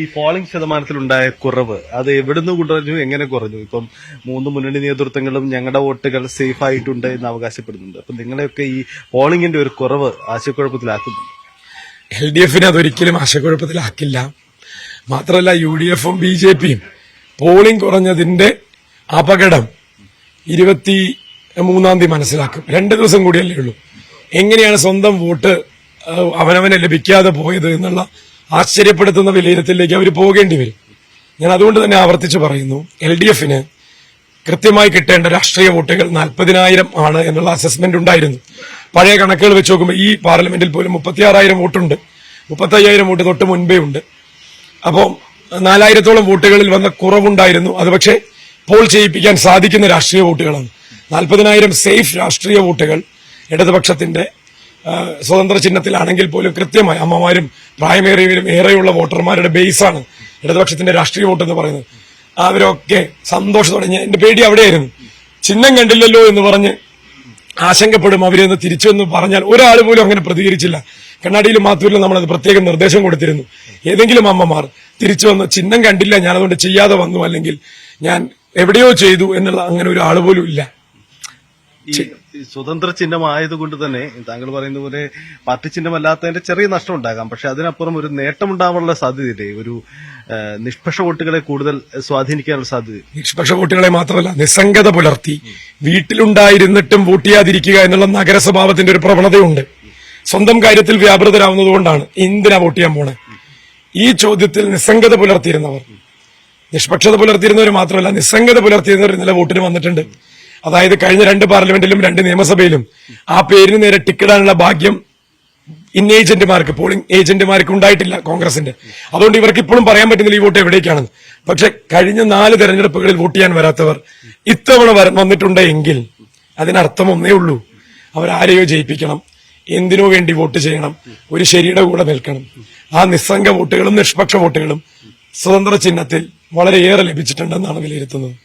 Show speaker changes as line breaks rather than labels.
ഈ പോളിംഗ് ശതമാനത്തിലുണ്ടായ കുറവ് അത് എവിടുന്ന് കുറഞ്ഞു, എങ്ങനെ കുറഞ്ഞു? ഇപ്പം 3 മുന്നണി നേതൃത്വങ്ങളും ഞങ്ങളുടെ വോട്ടുകൾ സേഫ് ആയിട്ടുണ്ട് എന്ന് അവകാശപ്പെടുന്നുണ്ട്. അപ്പൊ നിങ്ങളെയൊക്കെ ഈ പോളിംഗിന്റെ ഒരു കുറവ് ആശയക്കുഴപ്പത്തിലാക്കുന്നുണ്ട്.
LDFനെ അതൊരിക്കലും ആശയക്കുഴപ്പത്തിലാക്കില്ല. മാത്രമല്ല UDFും BJPയും പോളിംഗ് കുറഞ്ഞതിന്റെ അപകടം 23-ാം തീയതി മനസ്സിലാക്കും. 2 ദിവസം കൂടിയല്ലേ ഉള്ളൂ. എങ്ങനെയാണ് സ്വന്തം വോട്ട് അവനവനെ ലഭിക്കാതെ പോയത് എന്നുള്ള ആശ്ചര്യപ്പെടുത്തുന്ന വിലയിരുത്തലിലേക്ക് അവർ പോകേണ്ടി വരും. ഞാൻ അതുകൊണ്ട് തന്നെ ആവർത്തിച്ച് പറയുന്നു, LDFന് കൃത്യമായി കിട്ടേണ്ട രാഷ്ട്രീയ വോട്ടുകൾ 40,000 ആണ് എന്നുള്ള അസസ്മെന്റ് ഉണ്ടായിരുന്നു. പഴയ കണക്കുകൾ വെച്ച് നോക്കുമ്പോൾ ഈ പാർലമെന്റിൽ പോലും 36,000 വോട്ടുണ്ട്. 35,000 വോട്ട് തൊട്ട് മുൻപേ ഉണ്ട്. അപ്പോൾ 4,000-ഓളം വോട്ടുകളിൽ വന്ന കുറവുണ്ടായിരുന്നു. അത് പക്ഷേ പോൾ ചെയ്യിപ്പിക്കാൻ സാധിക്കുന്ന രാഷ്ട്രീയ വോട്ടുകളാണ്. 40,000 സേഫ് രാഷ്ട്രീയ വോട്ടുകൾ ഇടതുപക്ഷത്തിന്റെ സ്വതന്ത്ര ചിഹ്നത്തിലാണെങ്കിൽ പോലും കൃത്യമായി അമ്മമാരും പ്രായമേറിയവരും ഏറെയുള്ള വോട്ടർമാരുടെ ബേസാണ് ഇടതുപക്ഷത്തിന്റെ രാഷ്ട്രീയ വോട്ട് എന്ന് പറയുന്നത്. അവരൊക്കെ സന്തോഷത്തോടെ, എന്റെ പേടി അവിടെയായിരുന്നു, ചിഹ്നം കണ്ടില്ലല്ലോ എന്ന് പറഞ്ഞ് ആശങ്കപ്പെടും അവരെന്ന് തിരിച്ചെന്ന് പറഞ്ഞാൽ ഒരാൾ പോലും അങ്ങനെ പ്രതികരിച്ചില്ല. കണ്ണാടിയിലും മാത്തൂരിലും നമ്മളത് പ്രത്യേകം നിർദ്ദേശം കൊടുത്തിരുന്നു. ഏതെങ്കിലും അമ്മമാർ തിരിച്ചു വന്ന് ചിഹ്നം കണ്ടില്ല, ഞാനതുകൊണ്ട് ചെയ്യാതെ വന്നു, അല്ലെങ്കിൽ ഞാൻ എവിടെയോ ചെയ്തു എന്നുള്ള അങ്ങനെ ഒരു ആൾ പോലും ഇല്ല.
ഈ സ്വതന്ത്ര ചിഹ്നമായതുകൊണ്ട് തന്നെ താങ്കൾ പറയുന്ന പോലെ പാർട്ടി ചിഹ്നമല്ലാത്തതിന്റെ ചെറിയ നഷ്ടം ഉണ്ടാകാം. പക്ഷെ അതിനപ്പുറം ഒരു നേട്ടമുണ്ടാവാനുള്ള സാധ്യതയില്ലേ? ഒരു നിഷ്പക്ഷ വോട്ടുകളെ കൂടുതൽ സ്വാധീനിക്കാനുള്ള സാധ്യത.
നിഷ്പക്ഷ വോട്ടുകളെ മാത്രമല്ല, നിസ്സംഗത പുലർത്തി വീട്ടിലുണ്ടായിരുന്നിട്ടും വോട്ട് ചെയ്യാതിരിക്കുക എന്നുള്ള നഗരസ്വഭാവത്തിന്റെ ഒരു പ്രവണതയുണ്ട്. സ്വന്തം കാര്യത്തിൽ വ്യാപൃതരാവുന്നതുകൊണ്ടാണ് എന്തിനാ വോട്ട് ചെയ്യാൻ പോണേ. ഈ ചോദ്യത്തിൽ നിസ്സംഗത പുലർത്തിയിരുന്നവർ, നിഷ്പക്ഷത പുലർത്തിയിരുന്നവർ മാത്രമല്ല നിസ്സംഗത പുലർത്തിയിരുന്നവർ ഇന്നലെ വോട്ടിന് വന്നിട്ടുണ്ട്. അതായത് കഴിഞ്ഞ 2 പാർലമെന്റിലും 2 നിയമസഭയിലും ആ പേരിന് നേരെ ടിക്കിടാനുള്ള ഭാഗ്യം ഏജന്റുമാർക്ക്, പോളിംഗ് ഏജന്റുമാർക്ക് ഉണ്ടായിട്ടില്ല കോൺഗ്രസിന്റെ. അതുകൊണ്ട് ഇവർക്ക് ഇപ്പോഴും പറയാൻ പറ്റുന്നില്ല ഈ വോട്ട് എവിടേക്കാണെന്ന്. പക്ഷെ കഴിഞ്ഞ 4 തെരഞ്ഞെടുപ്പുകളിൽ വോട്ട് ചെയ്യാൻ വരാത്തവർ ഇത്തവണ വന്നിട്ടുണ്ടെങ്കിൽ അതിനർത്ഥം ഒന്നേ ഉള്ളൂ, അവരാരെയോ ജയിപ്പിക്കണം, എന്തിനോ വേണ്ടി വോട്ട് ചെയ്യണം, ഒരു ശരിയുടെ കൂടെ നിൽക്കണം. ആ നിസ്സംഗ വോട്ടുകളും നിഷ്പക്ഷ വോട്ടുകളും സ്വതന്ത്ര ചിഹ്നത്തിൽ വളരെയേറെ ലഭിച്ചിട്ടുണ്ടെന്നാണ് വിലയിരുത്തുന്നത്.